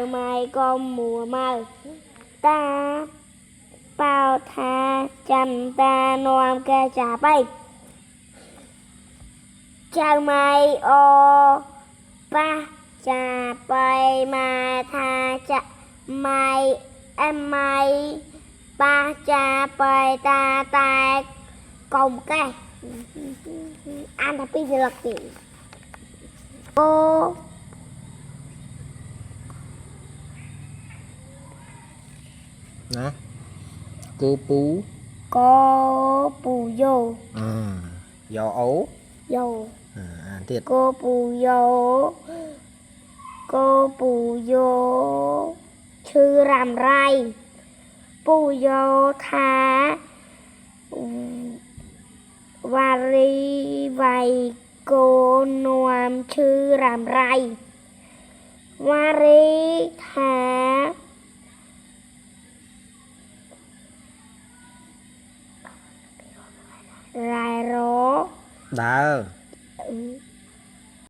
chào mày con mùa mơ ta bao tha chăm ta noam ca trà bay chào mày ô ba trà bay mà tha chà mày em mày ba trà bay ta ta cùng cái ăn thằng pin là gì ô nè cô pú cô pù vô giò ấu vô thiệt cô pù vô chư rằm rai pù vô thá và ri vầy cô noam chư rằm rai và ri thá rai ró đá